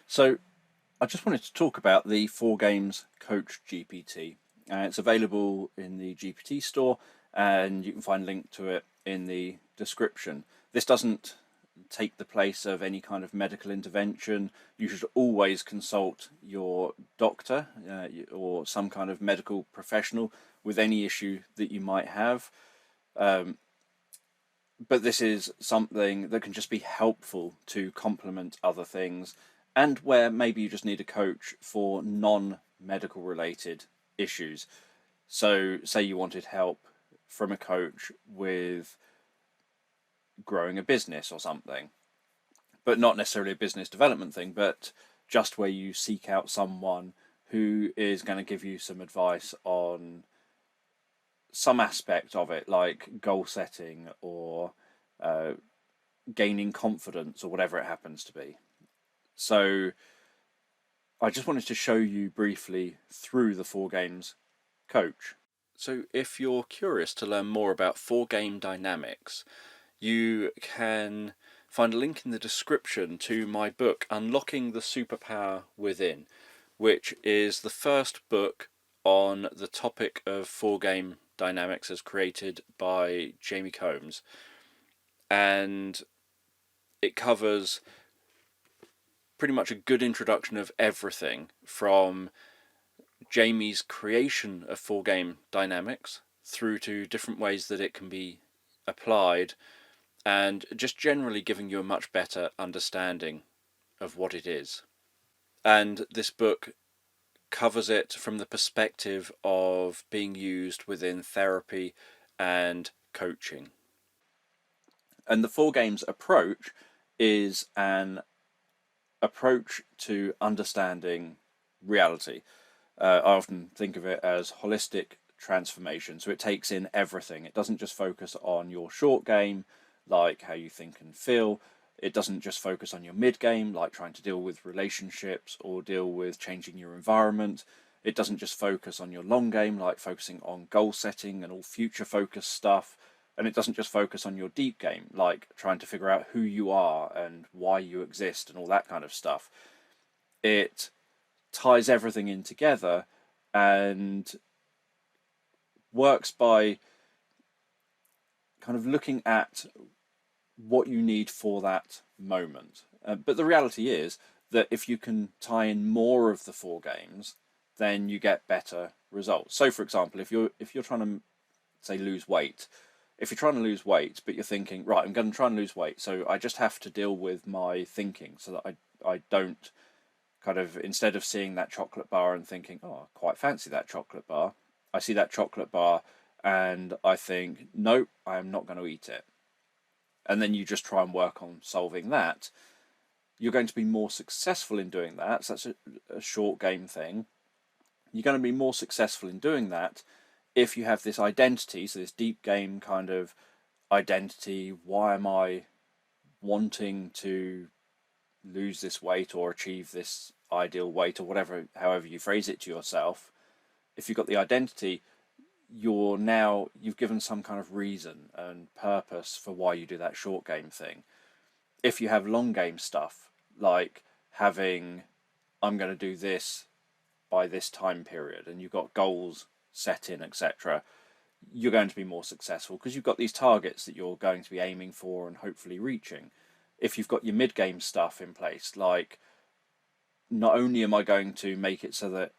So I just wanted to talk about the FourGames Coach GPT. It's available in the GPT Store, and you can find a link to it in the description. This doesn't take the place of any kind of medical intervention. You should always consult your doctor or some kind of medical professional with any issue that you might have. But this is something that can just be helpful to complement other things, and where maybe you just need a coach for non-medical related issues. So say you wanted help from a coach with growing a business or something, but not necessarily a business development thing, but just where you seek out someone who is going to give you some advice on some aspect of it, like goal setting or gaining confidence or whatever it happens to be. So I just wanted to show you briefly through the FourGames Coach. So if you're curious to learn more about FourGame Dynamics, you can find a link in the description to my book, Unlocking the Superpower Within, which is the first book on the topic of FourGame Dynamics as created by Jamie Combs. And it covers pretty much a good introduction of everything from Jamie's creation of FourGame Dynamics through to different ways that it can be applied, and just generally giving you a much better understanding of what it is. And this book covers it from the perspective of being used within therapy and coaching. And the FourGames approach is an approach to understanding reality. I often think of it as holistic transformation. So it takes in everything. It doesn't just focus on your short game, like how you think and feel. It doesn't just focus on your mid game, like trying to deal with relationships or deal with changing your environment. It doesn't just focus on your long game, like focusing on goal setting and all future focused stuff. And it doesn't just focus on your deep game, like trying to figure out who you are and why you exist and all that kind of stuff. It ties everything in together and works by kind of looking at what you need for that moment. But the reality is that if you can tie in more of the FourGames, then you get better results. So, for example, if you're trying to say lose weight, if you're trying to lose weight, but you're thinking, right, I'm going to try and lose weight, so I just have to deal with my thinking so that I don't kind of, instead of seeing that chocolate bar and thinking, oh, I quite fancy that chocolate bar, I see that chocolate bar and I think, nope, I am not going to eat it. And then you just try and work on solving that. You're going to be more successful in doing that. So that's a short game thing. You're going to be more successful in doing that if you have this identity, so this deep game kind of identity. Why am I wanting to lose this weight or achieve this ideal weight or whatever, however you phrase it to yourself? If you've got the identity, you've given some kind of reason and purpose for why you do that short game thing. If you have long game stuff, like having, I'm going to do this by this time period, and you've got goals set in, etc., you're going to be more successful because you've got these targets that you're going to be aiming for and hopefully reaching. If you've got your mid-game stuff in place, like, not only am I going to make it so that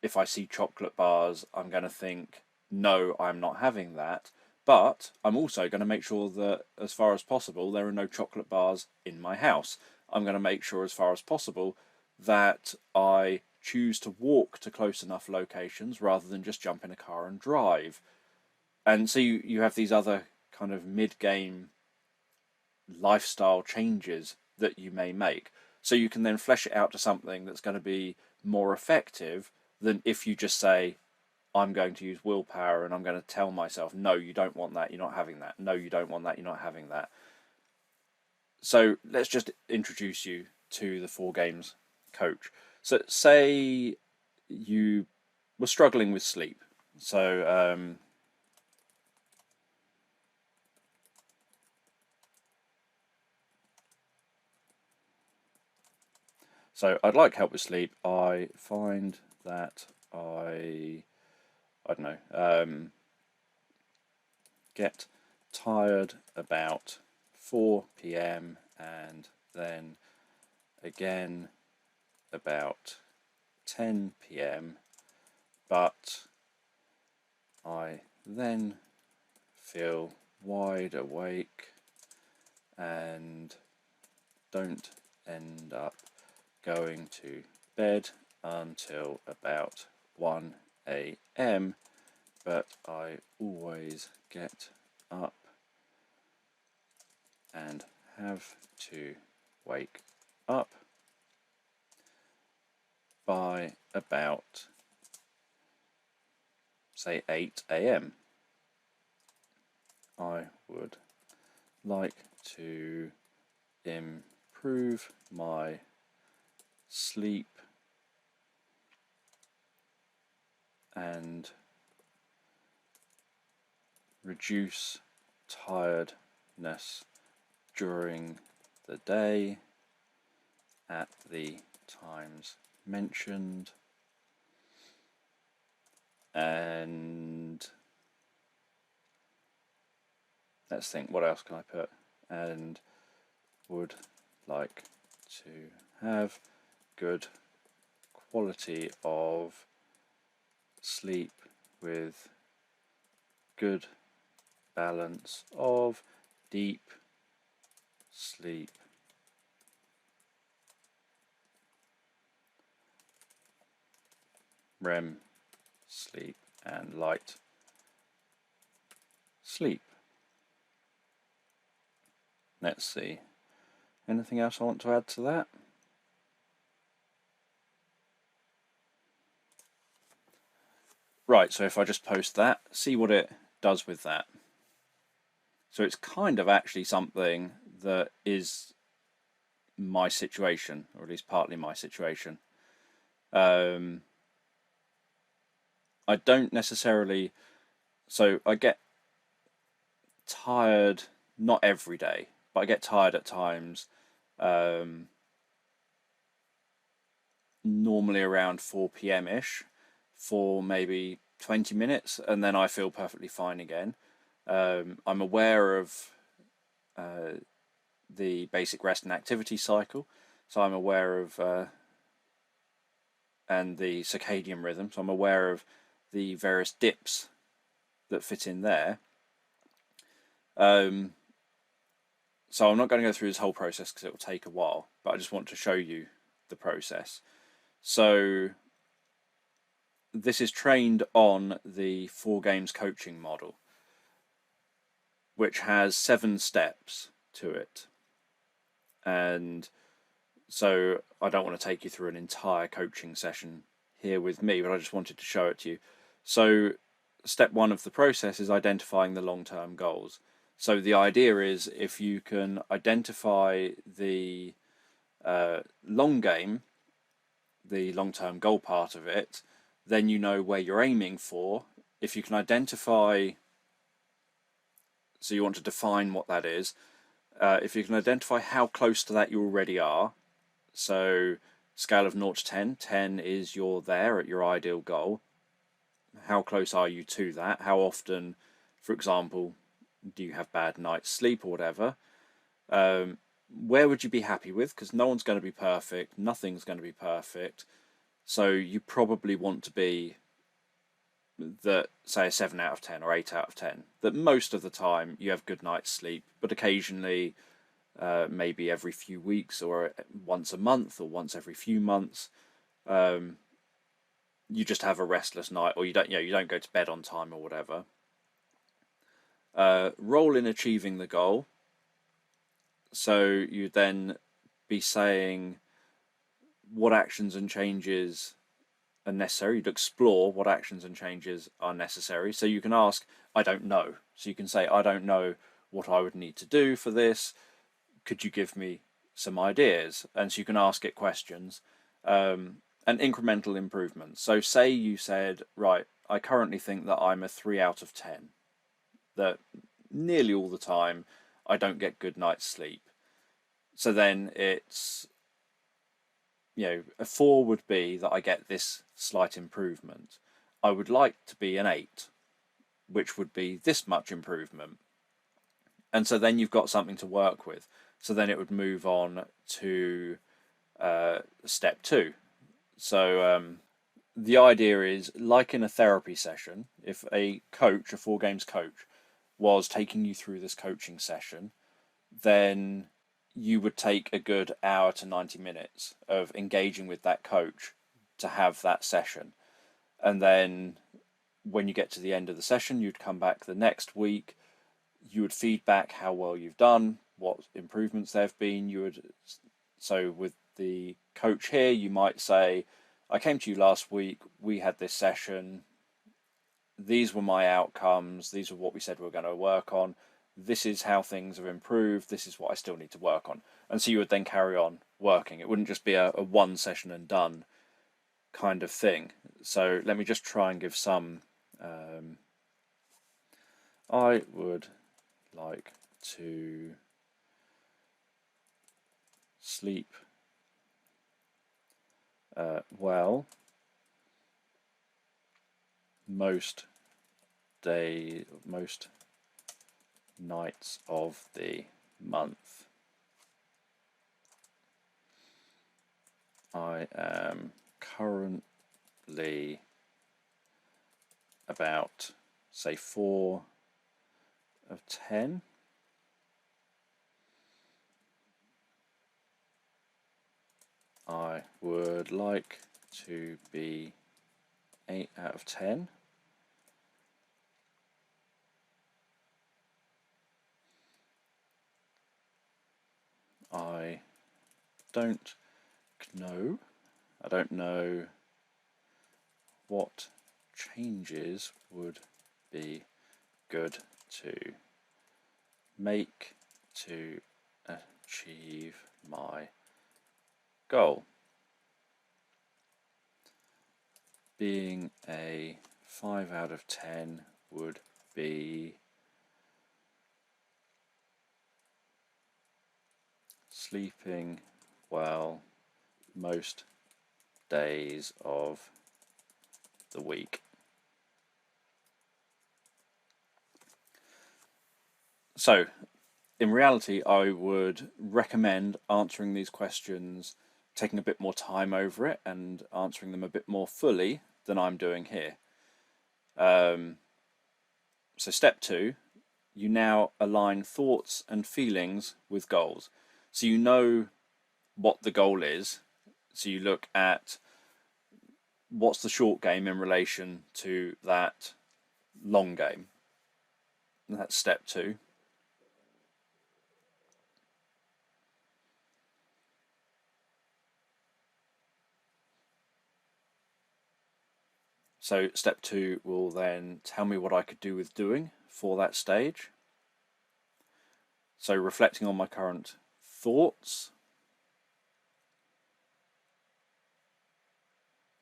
if I see chocolate bars, I'm going to think, no, I'm not having that, but I'm also going to make sure that, as far as possible, there are no chocolate bars in my house. I'm going to make sure, as far as possible, that I choose to walk to close enough locations rather than just jump in a car and drive. And so you have these other kind of mid-game lifestyle changes that you may make. So you can then flesh it out to something that's going to be more effective than if you just say, I'm going to use willpower and I'm going to tell myself, no, you don't want that, you're not having that. No, you don't want that, you're not having that. So let's just introduce you to the FourGames Coach. So say you were struggling with sleep. So So I'd like help with sleep. I find that I don't know, get tired about 4 p.m. and then again about 10 p.m. But I then feel wide awake and don't end up going to bed until about 1 a.m. but I always get up and have to wake up by about, say, 8 a.m. I would like to improve my sleep and reduce tiredness during the day at the times mentioned, and let's think, what else can I put? And would like to have good quality of sleep with good balance of deep sleep, REM sleep, and light sleep. Let's see. Anything else I want to add to that? Right, so if I just post that, see what it does with that. So it's kind of actually something that is my situation, or at least partly my situation. I don't necessarily, so I get tired, not every day, but I get tired at times, normally around 4 p.m.-ish for maybe 20 minutes, and then I feel perfectly fine again. I'm aware of the basic rest and activity cycle, so I'm aware of and the circadian rhythm, so I'm aware of the various dips that fit in there. So I'm not going to go through this whole process because it will take a while, but I just want to show you the process. So this is trained on the FourGames coaching model, which has 7 steps to it. And so I don't want to take you through an entire coaching session here with me, but I just wanted to show it to you. So step 1 of the process is identifying the long-term goals. So the idea is, if you can identify the long game, the long-term goal part of it, then you know where you're aiming for. If you can identify, so you want to define what that is, if you can identify how close to that you already are, so scale of 0 to 10, 10 is you're there at your ideal goal. How close are you to that? How often, for example, do you have bad night's sleep or whatever? Where would you be happy with? Because no one's going to be perfect, nothing's going to be perfect. So you probably want to be that, say, a 7 out of 10 or 8 out of 10. That most of the time you have good night's sleep, but occasionally, maybe every few weeks or once a month or once every few months, you just have a restless night, or you don't go to bed on time or whatever. Role in achieving the goal. So you then be saying what actions and changes are necessary. You'd explore what actions and changes are necessary. So you can ask, I don't know. So you can say, I don't know what I would need to do for this. Could you give me some ideas? And so you can ask it questions, and incremental improvements. So say you said, right, I currently think that I'm a 3 out of 10, that nearly all the time I don't get good night's sleep. So then it's a 4 would be that I get this slight improvement. I would like to be an 8, which would be this much improvement. And so then you've got something to work with. So then it would move on to step 2. So the idea is, like in a therapy session, if a coach, a FourGames coach, was taking you through this coaching session, then you would take a good hour to 90 minutes of engaging with that coach to have that session. And then when you get to the end of the session, you'd come back the next week, you would feedback how well you've done, what improvements there have been. So with the coach here, you might say, I came to you last week, we had this session, these were my outcomes, these are what we said we were going to work on, this is how things have improved, this is what I still need to work on. And so you would then carry on working. It wouldn't just be a one session and done kind of thing. So let me just try and give some. I would like to sleep well most nights of the month. I am currently about, say, 4 of 10. I would like to be 8 out of 10. I don't know what changes would be good to make to achieve my goal. Being a 5 out of 10 would be sleeping well most days of the week. So, in reality, I would recommend answering these questions, taking a bit more time over it and answering them a bit more fully than I'm doing here. So step 2, you now align thoughts and feelings with goals. So you know what the goal is. So you look at what's the short game in relation to that long game. And that's step 2. So step 2 will then tell me what I could do with doing for that stage. So reflecting on my current thoughts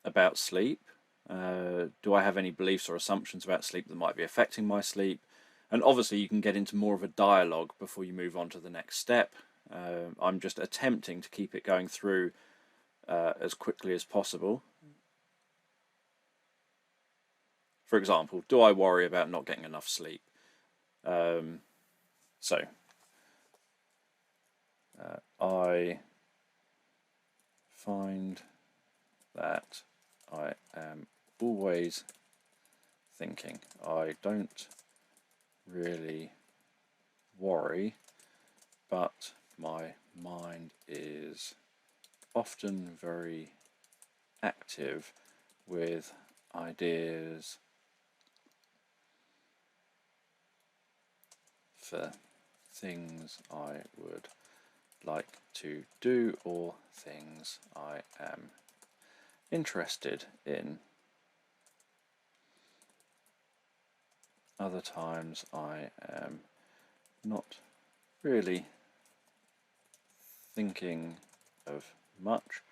about sleep. Do I have any beliefs or assumptions about sleep that might be affecting my sleep? And obviously you can get into more of a dialogue before you move on to the next step. I'm just attempting to keep it going through as quickly as possible. For example, do I worry about not getting enough sleep? I find that I am always thinking. I don't really worry, but my mind is often very active with ideas for things I would like to do or things I am interested in. Other times I am not really thinking of much.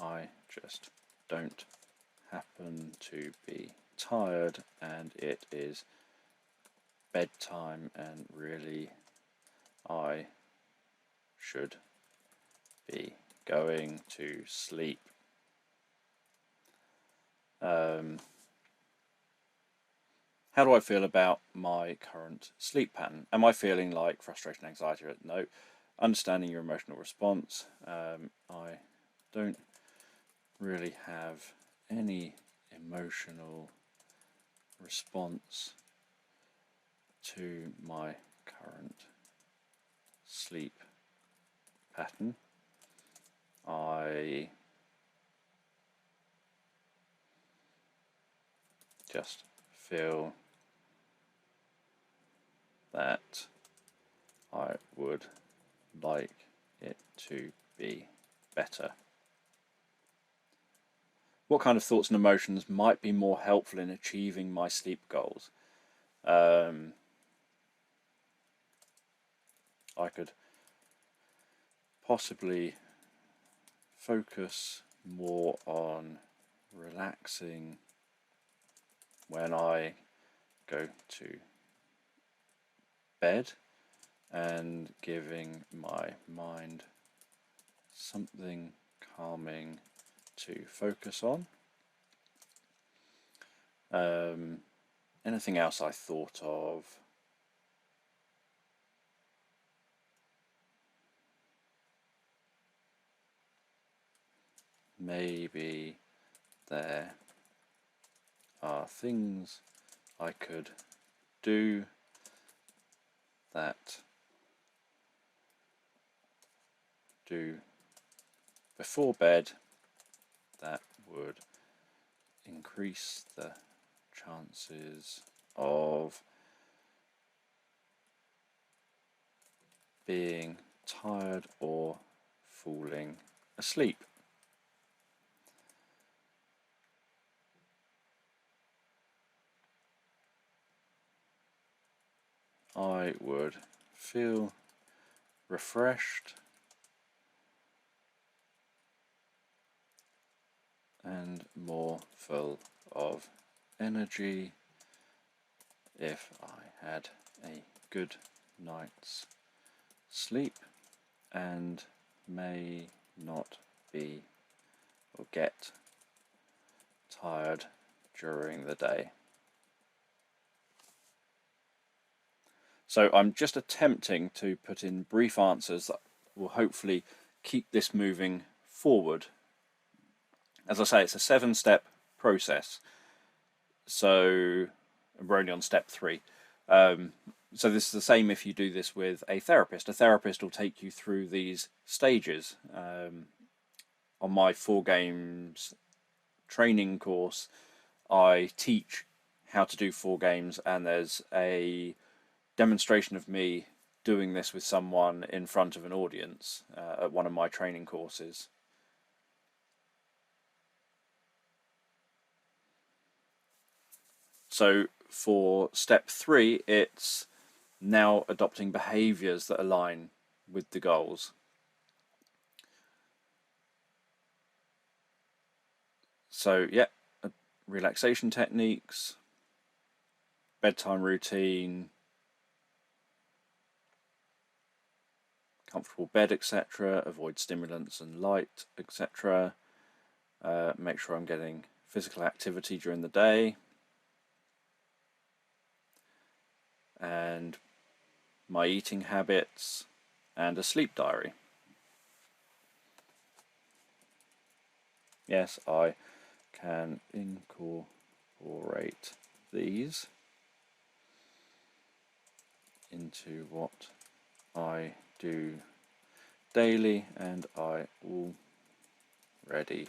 I just don't happen to be tired and it is bedtime and really I should be going to sleep. How do I feel about my current sleep pattern? Am I feeling like frustration, anxiety? No. Understanding your emotional response. I don't really have any emotional response to my current sleep pattern. I just feel that I would like it to be better. What kind of thoughts and emotions might be more helpful in achieving my sleep goals? I could possibly focus more on relaxing when I go to bed and giving my mind something calming to focus on. Anything else I thought of? Maybe there are things I could do that do before bed that would increase the chances of being tired or falling asleep. I would feel refreshed and more full of energy if I had a good night's sleep and may not be or get tired during the day. So I'm just attempting to put in brief answers that will hopefully keep this moving forward. As I say, it's a 7-step process. So we're only on step 3. So this is the same if you do this with a therapist. A therapist will take you through these stages. On my FourGames training course, I teach how to do FourGames, and there's a demonstration of me doing this with someone in front of an audience at one of my training courses. So for step 3, it's now adopting behaviours that align with the goals. So yeah, relaxation techniques, bedtime routine, comfortable bed, etc. Avoid stimulants and light, etc. Make sure I'm getting physical activity during the day. And my eating habits, and a sleep diary. Yes, I can incorporate these into what I do daily, and I already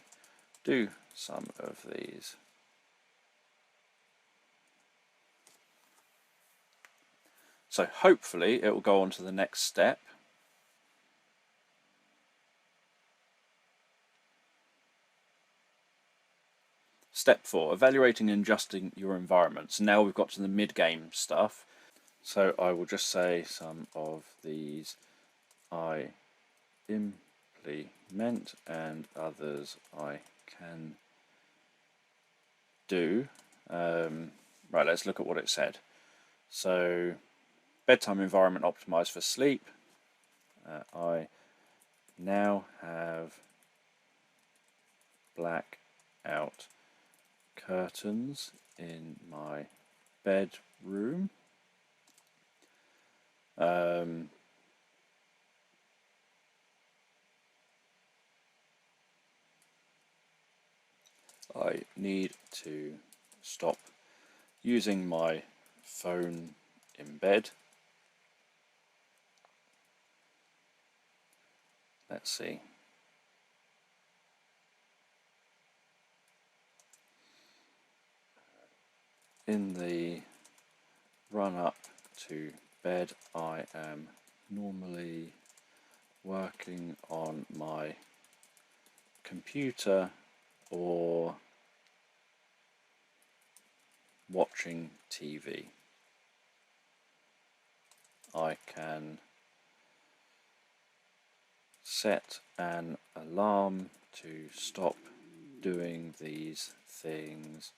do some of these. So hopefully it will go on to the next step. Step 4, evaluating and adjusting your environment. So now we've got to the mid-game stuff. So I will just say some of these I implement and others I can do. Right, let's look at what it said. So bedtime environment optimized for sleep. I now have black out curtains in my bedroom. I need to stop using my phone in bed. Let's see. In the run-up to bed, I am normally working on my computer or watching TV. I can set an alarm to stop doing these things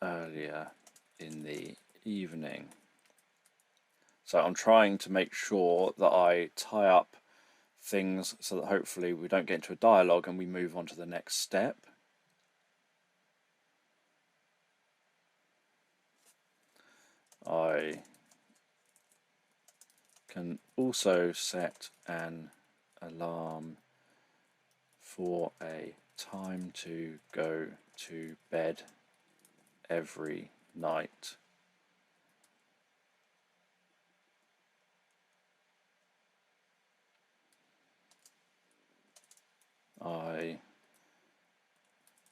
earlier in the evening. So I'm trying to make sure that I tie up things so that hopefully we don't get into a dialogue and we move on to the next step. I can also set an alarm for a time to go to bed every night. I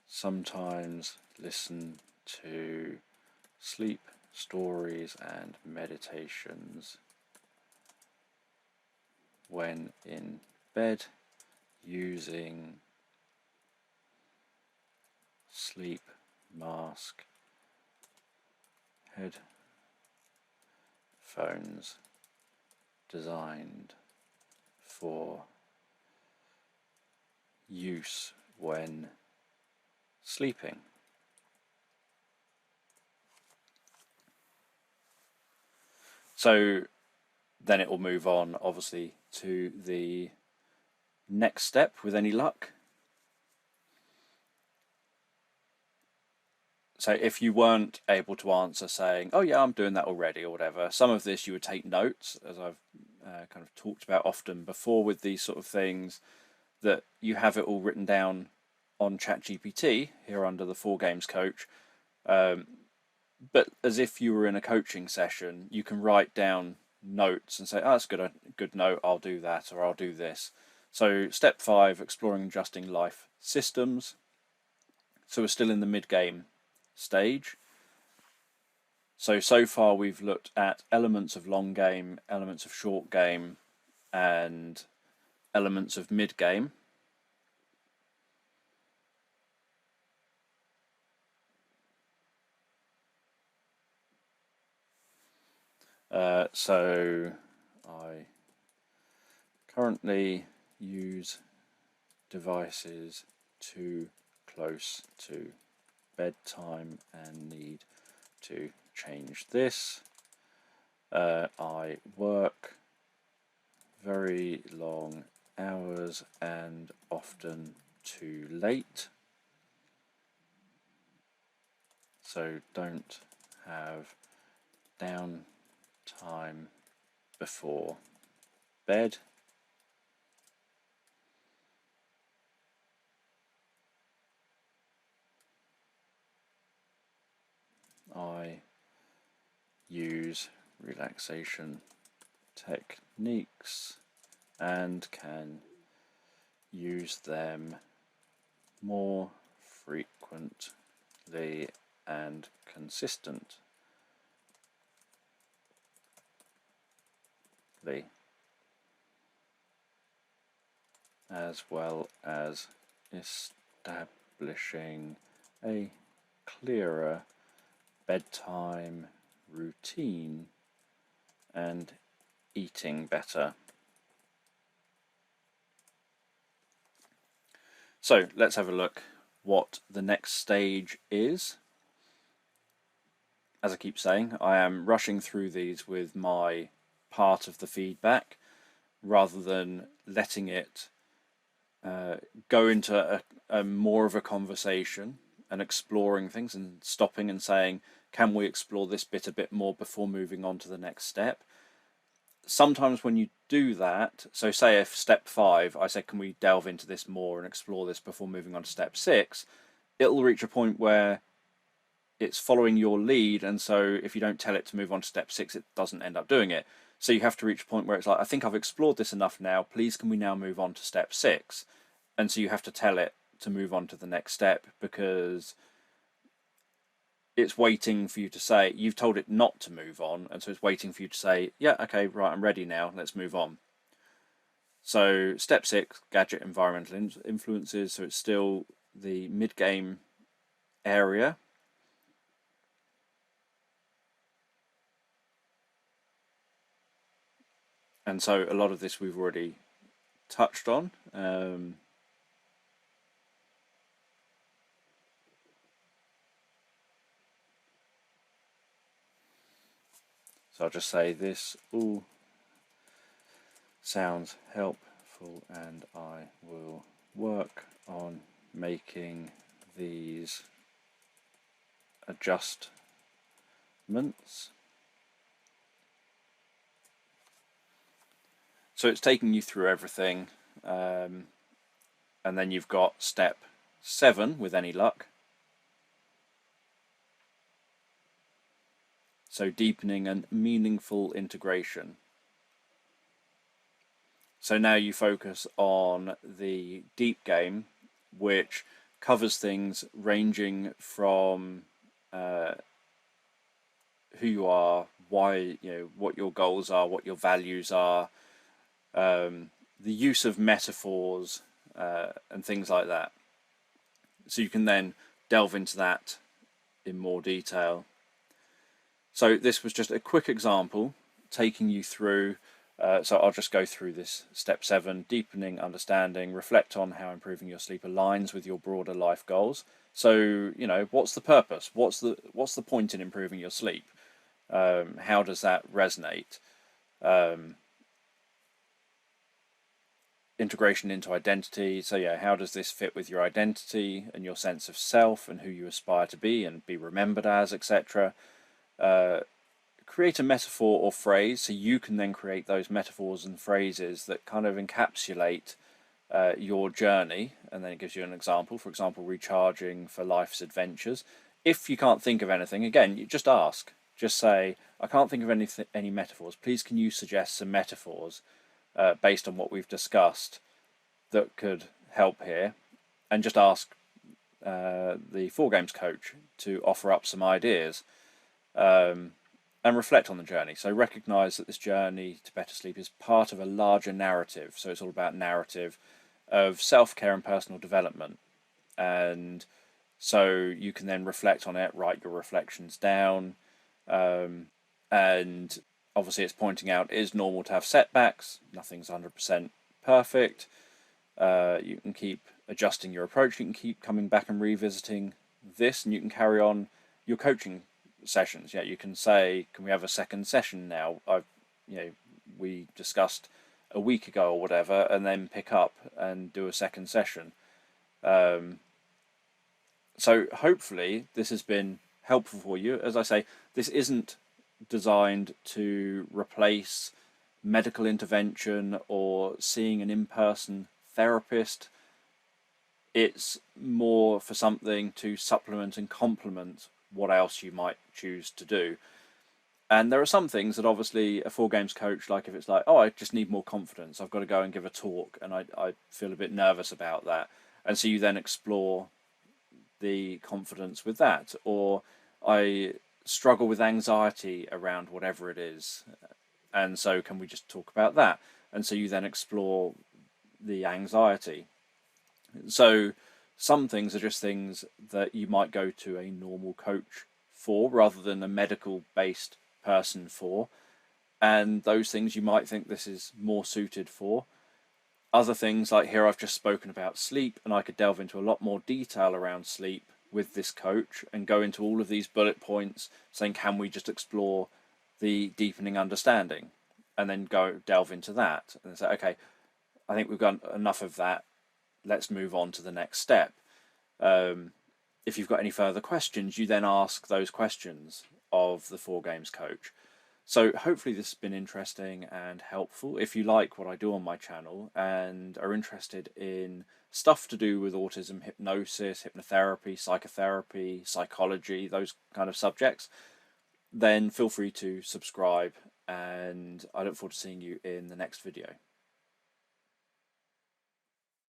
sometimes listen to sleep stories and meditations when in bed using sleep mask headphones designed for use when sleeping. So then it will move on, obviously, to the next step with any luck. So if you weren't able to answer saying, oh yeah, I'm doing that already or whatever, some of this you would take notes, as I've kind of talked about often before with these sort of things, that you have it all written down on ChatGPT here under the FourGames Coach. But as if you were in a coaching session, you can write down notes and say, oh, that's a good note, I'll do that, or I'll do this. So step 5, exploring and adjusting life systems. So we're still in the mid-game stage. So far we've looked at elements of long game, elements of short game, and elements of mid-game. So I currently use devices too close to bedtime and need to change this. I work very long hours and often too late, so don't have downtime before bed. I use relaxation techniques and can use them more frequently and consistently, as well as establishing a clearer bedtime routine and eating better. So let's have a look what the next stage is. As I keep saying, I am rushing through these with my part of the feedback rather than letting it go into a more of a conversation and exploring things and stopping and saying, can we explore this bit a bit more before moving on to the next step? Sometimes when you do that, so say if step 5, I said, can we delve into this more and explore this before moving on to step 6, it'll reach a point where it's following your lead, and so if you don't tell it to move on to step 6, it doesn't end up doing it. So you have to reach a point where it's like, I think I've explored this enough now, please can we now move on to step 6? And so you have to tell it to move on to the next step, because it's waiting for you to say, you've told it not to move on, and so it's waiting for you to say, yeah, okay, right, I'm ready now, let's move on. So step 6, gadget environmental influences, so it's still the mid-game area. And so a lot of this we've already touched on. So I'll just say this all sounds helpful and I will work on making these adjustments. So it's taking you through everything, and then you've got step 7 with any luck. So deepening and meaningful integration. So now you focus on the deep game, which covers things ranging from who you are, why, what your goals are, what your values are, the use of metaphors and things like that. So you can then delve into that in more detail. So this was just a quick example taking you through. So I'll just go through this step 7, deepening understanding, reflect on how improving your sleep aligns with your broader life goals. So, what's the purpose? What's the point in improving your sleep? How does that resonate? Integration into identity. So yeah, how does this fit with your identity and your sense of self and who you aspire to be and be remembered as, etc. Create a metaphor or phrase, so you can then create those metaphors and phrases that kind of encapsulate your journey, and then it gives you an example. For example, recharging for life's adventures. If you can't think of anything, again, you just ask. Just say, I can't think of any metaphors. Please, can you suggest some metaphors based on what we've discussed that could help here? And just ask the FourGames coach to offer up some ideas. And reflect on the journey. So recognize that this journey to better sleep is part of a larger narrative. So it's all about narrative of self-care and personal development. And so you can then reflect on it, write your reflections down. And obviously it's pointing out it is normal to have setbacks. Nothing's 100% perfect. You can keep adjusting your approach. You can keep coming back and revisiting this, and you can carry on your coaching sessions. You can say, can we have a second session now? We discussed a week ago or whatever, and then pick up and do a second session. So hopefully this has been helpful for you. As I say, this isn't designed to replace medical intervention or seeing an in-person therapist. It's more for something to supplement and complement what else you might choose to do. And there are some things that obviously a FourGames coach, like if it's like, oh, I just need more confidence, I've got to go and give a talk, and I feel a bit nervous about that. And so you then explore the confidence with that. Or I struggle with anxiety around whatever it is, and so can we just talk about that? And so you then explore the anxiety. So some things are just things that you might go to a normal coach for rather than a medical based person for, and those things you might think this is more suited for. Other things, like here I've just spoken about sleep, and I could delve into a lot more detail around sleep with this coach and go into all of these bullet points saying, can we just explore the deepening understanding, and then go delve into that and say, okay, I think we've got enough of that. let's move on to the next step. If you've got any further questions, you then ask those questions of the FourGames coach. So hopefully this has been interesting and helpful. If you like what I do on my channel and are interested in stuff to do with autism, hypnosis, hypnotherapy, psychotherapy, psychology, those kind of subjects, then feel free to subscribe, and I look forward to seeing you in the next video.